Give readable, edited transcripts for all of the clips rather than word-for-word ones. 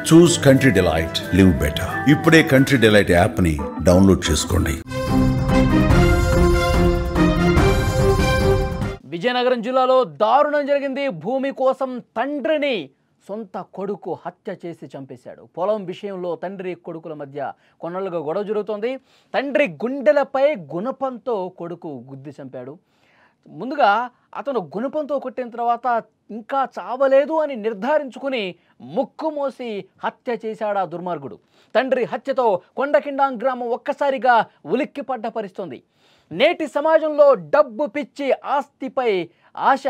చూస్ country delight, live better. ఇప్పుడే country delight app ని download చేసుకోండి. విజయనగరం జిల్లాలో దారుణం జరిగింది. భూమి కోసం తండ్రిని సొంత కొడుకు హత్య చేసి చంపేశాడు. పొలం విషయంలో తండ్రి కొడుకుల మధ్య కొన్నాళ్ళుగా గొడవ జరుగుతోంది. తండ్రి గుండెలపై గుణపంతో కొడుకు గుద్ది చంపాడు. ముందుగా అతను గుణపంతో కొట్టిన తర్వాత ఇంకా చావలేదు అని నిర్ధారించుకుని ముక్కు మోసి హత్య చేశాడు ఆ దుర్మార్గుడు. తండ్రి హత్యతో కొండకిండాం గ్రామం ఒక్కసారిగా ఉలిక్కిపడ్డ పరిస్థితుంది. నేటి సమాజంలో డబ్బు పిచ్చి, ఆస్తిపై ఆశ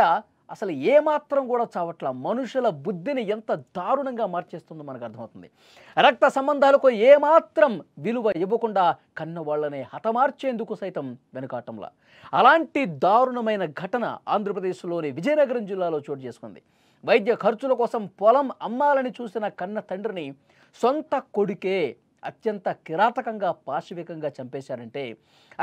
అసలు ఏమాత్రం కూడా చావట్ల. మనుషుల బుద్ధిని ఎంత దారుణంగా మార్చేస్తుందో మనకు అర్థమవుతుంది. రక్త సంబంధాలకు ఏమాత్రం విలువ ఇవ్వకుండా కన్న వాళ్ళని హతమార్చేందుకు సైతం వెనుకాటంలా. అలాంటి దారుణమైన ఘటన ఆంధ్రప్రదేశ్లోని విజయనగరం జిల్లాలో చోటు చేసుకుంది. వైద్య ఖర్చుల కోసం పొలం అమ్మాలని చూసిన కన్న తండ్రిని సొంత కొడుకే అత్యంత కిరాతకంగా, పాశవికంగా చంపేశారంటే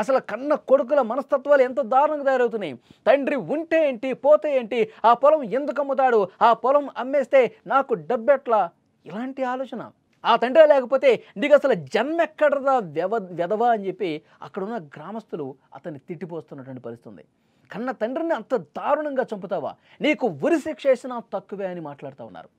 అసలు కన్న కొడుకుల మనస్తత్వాలు ఎంత దారుణంగా తయారవుతున్నాయి. తండ్రి ఉంటే ఏంటి, పోతే ఏంటి, ఆ పొలం ఎందుకు అమ్ముతాడు, ఆ పొలం అమ్మేస్తే నాకు డబ్బెట్లా, ఇలాంటి ఆలోచన. ఆ తండ్రి లేకపోతే నీకు అసలు జన్మెక్కడదా వెధవా అని చెప్పి అక్కడున్న గ్రామస్తులు అతన్ని తిట్టిపోస్తున్నటువంటి పరిస్థితుంది. కన్న తండ్రిని అంత దారుణంగా చంపుతావా, నీకు ఉరిశిక్ష వేసినా తక్కువే అని మాట్లాడుతూ ఉన్నారు.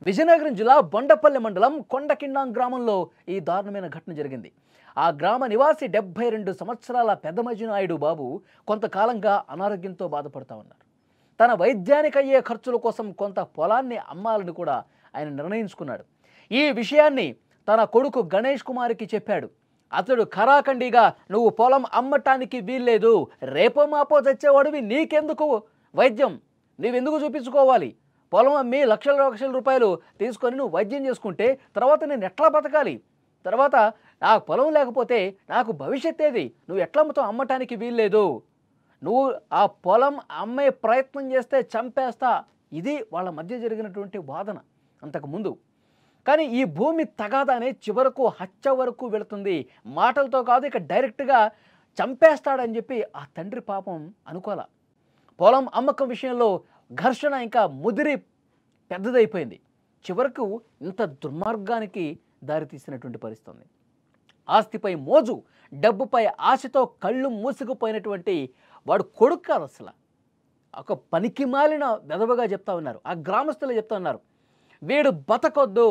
విజయనగరం జిల్లా బొండపల్లి మండలం కొండకిండాం గ్రామంలో ఈ దారుణమైన ఘటన జరిగింది. ఆ గ్రామ నివాసి 72 సంవత్సరాల పెద్దమజినాయుడు బాబు కొంతకాలంగా అనారోగ్యంతో బాధపడుతూ ఉన్నారు. తన వైద్యానికి అయ్యే ఖర్చుల కోసం కొంత పొలాన్ని అమ్మాలని కూడా ఆయన నిర్ణయించుకున్నాడు. ఈ విషయాన్ని తన కొడుకు గణేష్ కుమార్కి చెప్పాడు. అతడు ఖరాఖండిగా నువ్వు పొలం అమ్మటానికి వీల్లేదు, రేపో మాపో చచ్చేవాడివి, నీకెందుకు వైద్యం, నీవెందుకు చూపించుకోవాలి, పొలం అమ్మి లక్షల రూపాయలు తీసుకొని నువ్వు వైద్యం చేసుకుంటే తర్వాత నేను ఎట్లా బతకాలి, తర్వాత నాకు పొలం లేకపోతే నాకు భవిష్యత్ ఏది, నువ్వు ఎట్లా అమ్ముతావు, అమ్మటానికి వీల్లేదు, నువ్వు ఆ పొలం అమ్మే ప్రయత్నం చేస్తే చంపేస్తా. ఇది వాళ్ళ మధ్య జరిగినటువంటి వాదన అంతకుముందు. కానీ ఈ భూమి తగాదానే చివరకు హత్య వరకు వెళుతుంది. మాటలతో కాదు, ఇక డైరెక్ట్గా చంపేస్తాడని చెప్పి ఆ తండ్రి పాపం అనుకోలే. పొలం అమ్మకం విషయంలో ఘర్షణ ఇంకా ముదిరి పెద్దదైపోయింది. చివరకు ఇంత దుర్మార్గానికి దారితీసినటువంటి పరిస్థితి. ఆస్తిపై మోజు, డబ్బుపై ఆశతో కళ్ళు మూసుకుపోయినటువంటి వాడు కొడుకు కాదు, అసలు ఒక పనికి మాలిన వెధవగా చెప్తా ఉన్నారు. ఆ గ్రామస్తులు చెప్తా ఉన్నారు, వీడు బతకొద్దు,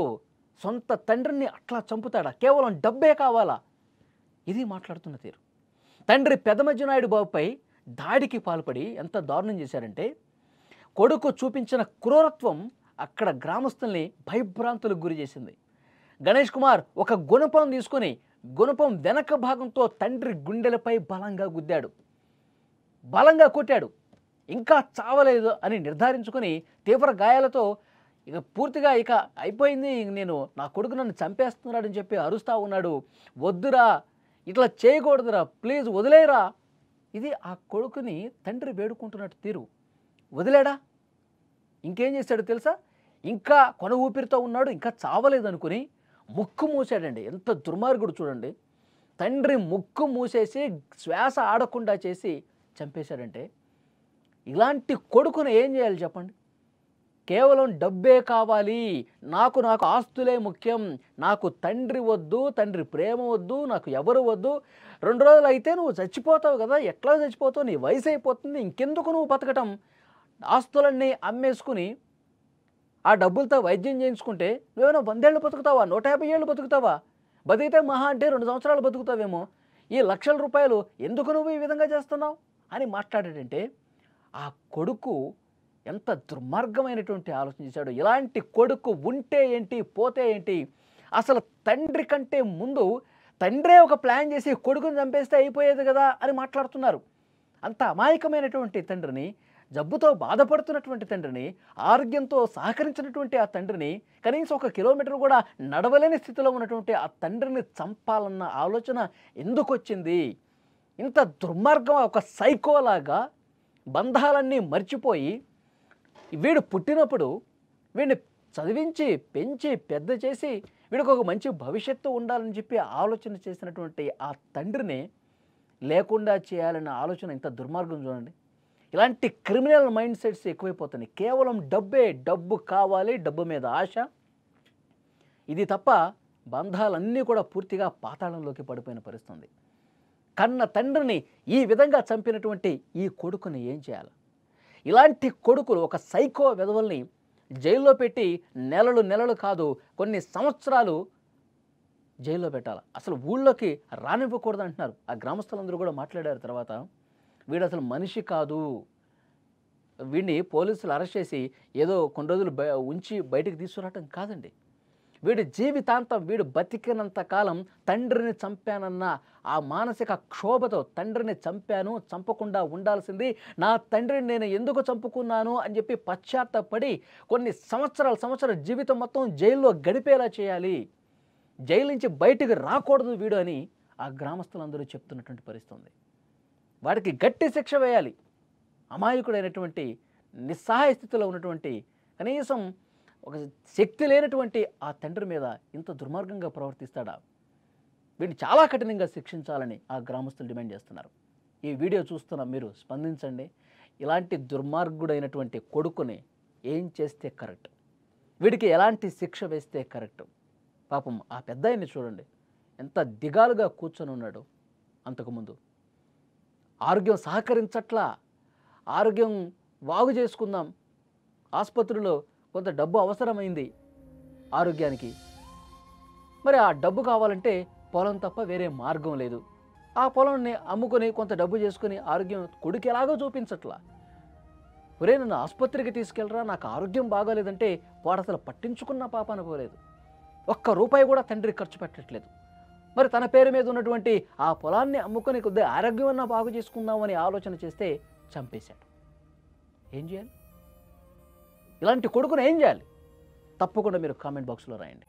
సొంత తండ్రిని అట్లా చంపుతాడా, కేవలం డబ్బే కావాలా, ఇది మాట్లాడుతున్న తీరు. తండ్రి పెదమజ్జనాయుడు బాబుపై దాడికి పాల్పడి ఎంత దారుణం చేశారంటే కొడుకు చూపించిన క్రూరత్వం అక్కడ గ్రామస్తుల్ని భయభ్రాంతులకు గురి చేసింది. గణేష్ కుమార్ ఒక గుణపం తీసుకుని గుణపం వెనక భాగంతో తండ్రి గుండెలపై బలంగా గుద్దాడు, బలంగా కొట్టాడు. ఇంకా చావలేదు అని నిర్ధారించుకొని తీవ్ర గాయాలతో ఇక పూర్తిగా ఇక అయిపోయింది, నేను నా కొడుకు నన్ను చంపేస్తున్నాడని చెప్పి అరుస్తూ ఉన్నాడు. వద్దురా, ఇట్లా చేయకూడదురా, ప్లీజ్ వదిలేరా. ఇది ఆ కొడుకుని తండ్రి వేడుకుంటున్నట్టు తీరు. వదిలేడా, ఇంకేం చేశాడు తెలుసా, ఇంకా కొన ఊపిరితో ఉన్నాడు, ఇంకా చావలేదనుకుని ముక్కు మూసాడండి. ఎంత దుర్మార్గుడు చూడండి. తండ్రి ముక్కు మూసేసి శ్వాస ఆడకుండా చేసి చంపేశాడంటే ఇలాంటి కొడుకును ఏం చేయాలి చెప్పండి. కేవలం డబ్బే కావాలి, నాకు ఆస్తులే ముఖ్యం, నాకు తండ్రి వద్దు, తండ్రి ప్రేమ వద్దు, నాకు ఎవరు వద్దు, 2 రోజులు అయితే నువ్వు చచ్చిపోతావు కదా, ఎట్లా చచ్చిపోతావు, నీ వయసు అయిపోతుంది, ఇంకెందుకు నువ్వు బతకటం, ఆస్తులన్నీ అమ్మేసుకుని ఆ డబ్బులతో వైద్యం చేయించుకుంటే నువ్వేమైనా 100 ఏళ్ళు బతుకుతావా, 150 ఏళ్ళు బతుకుతావా, బతికితే మహా అంటే 2 సంవత్సరాలు బతుకుతావేమో, ఈ లక్షల రూపాయలు ఎందుకు నువ్వు ఈ విధంగా చేస్తున్నావు అని మాట్లాడాడంటే ఆ కొడుకు ఎంత దుర్మార్గమైనటువంటి ఆలోచన చేశాడు. ఇలాంటి కొడుకు ఉంటే ఏంటి, పోతే ఏంటి, అసలు తండ్రి కంటే ముందు తండ్రే ఒక ప్లాన్ చేసి కొడుకుని చంపేస్తే అయిపోయేది కదా అని మాట్లాడుతున్నారు. అంత అమాయకమైనటువంటి తండ్రిని, జబ్బుతో బాధపడుతున్నటువంటి తండ్రిని, ఆరోగ్యంతో సహకరించినటువంటి ఆ తండ్రిని, కనీసం 1 కిలోమీటర్ కూడా నడవలేని స్థితిలో ఉన్నటువంటి ఆ తండ్రిని చంపాలన్న ఆలోచన ఎందుకు వచ్చింది? ఇంత దుర్మార్గం, ఒక సైకోలాగా బంధాలన్నీ మర్చిపోయి వీడు పుట్టినప్పుడు వీడిని చదివించి పెంచి పెద్ద చేసి వీడికి ఒక మంచి భవిష్యత్తు ఉండాలని చెప్పి ఆలోచన చేసినటువంటి ఆ తండ్రిని లేకుండా చేయాలన్న ఆలోచన ఇంత దుర్మార్గం చూడండి. ఇలాంటి క్రిమినల్ మైండ్ సెట్స్ ఎక్కువైపోతున్నాయి. కేవలం డబ్బే, డబ్బు కావాలి, డబ్బు మీద ఆశ. ఇది తప్ప బంధాలన్నీ కూడా పూర్తిగా పాతాళంలోకి పడిపోయిన పరిస్థితుంది. కన్న తండ్రిని ఈ విధంగా చంపినటువంటి ఈ కొడుకుని ఏం చేయాలి? ఇలాంటి కొడుకులు, ఒక సైకో వెధవల్ని జైల్లో పెట్టి నెలలు కాదు కొన్ని సంవత్సరాలు జైల్లో పెట్టాలి. అసలు ఊళ్ళోకి రానివ్వకూడదు అంటున్నారు. ఆ గ్రామస్తులందరూ కూడా మాట్లాడారు. తర్వాత వీడు అసలు మనిషి కాదు, వీడిని పోలీసులు అరెస్ట్ చేసి ఏదో కొన్ని రోజులు ఉంచి బయటికి తీసుకురావటం కాదండి. వీడి జీవితాంతం, వీడు బతికినంత కాలం తండ్రిని చంపానన్న ఆ మానసిక క్షోభతో, తండ్రిని చంపాను, చంపకుండా ఉండాల్సింది, నా తండ్రిని నేను ఎందుకు చంపుకున్నాను అని చెప్పి పశ్చాత్తాపడి కొన్ని సంవత్సరాల జీవితం మొత్తం జైల్లో గడిపేలా చేయాలి, జైలు నుంచి బయటికి రాకూడదు వీడు అని ఆ గ్రామస్తులందరూ చెప్తున్నటువంటి పరిస్థితి ఉంది. వాడికి గట్టి శిక్ష వేయాలి. అమాయకుడైనటువంటి, నిస్సహాయ స్థితిలో ఉన్నటువంటి, కనీసం ఒక శక్తి లేనటువంటి ఆ తండ్రి మీద ఇంత దుర్మార్గంగా ప్రవర్తిస్తాడా? వీడిని చాలా కఠినంగా శిక్షించాలని ఆ గ్రామస్తులు డిమాండ్ చేస్తున్నారు. ఈ వీడియో చూస్తున్న మీరు స్పందించండి. ఇలాంటి దుర్మార్గుడైనటువంటి కొడుకుని ఏం చేస్తే కరెక్ట్? వీడికి ఎలాంటి శిక్ష వేస్తే కరెక్ట్? పాపం ఆ పెద్దాయన్ని చూడండి, ఎంత దిగాలుగా కూర్చొని ఉన్నాడు. అంతకుముందు ఆరోగ్యం సహకరించట్లా, ఆరోగ్యం బాగు చేసుకుందాం, ఆసుపత్రిలో కొంత డబ్బు అవసరమైంది ఆరోగ్యానికి, మరి ఆ డబ్బు కావాలంటే పొలం తప్ప వేరే మార్గం లేదు. ఆ పొలాన్ని అమ్ముకొని కొంత డబ్బు చేసుకుని ఆరోగ్యం కొడుకు ఎలాగో చూపించట్లా. ఒరే నన్ను ఆసుపత్రికి తీసుకెళ్ళరా, నాకు ఆరోగ్యం బాగోలేదంటే వాడు అసలు పట్టించుకున్న పాపాన పోలేదు. ఒక్క రూపాయి కూడా తండ్రి ఖర్చు పెట్టట్లేదు. మరి తన పేరు మీద ఉన్నటువంటి ఆ పొలాన్ని అమ్ముకొని కొద్దిగా ఆరోగ్యమన్నా బాగు చేసుకుందామని ఆలోచన చేస్తే చంపేశాడు. ఏం చేయాలి? ఇలాంటి కొడుకును ఏం చేయాలి? తప్పకుండా మీరు కామెంట్ బాక్స్లో రాయండి.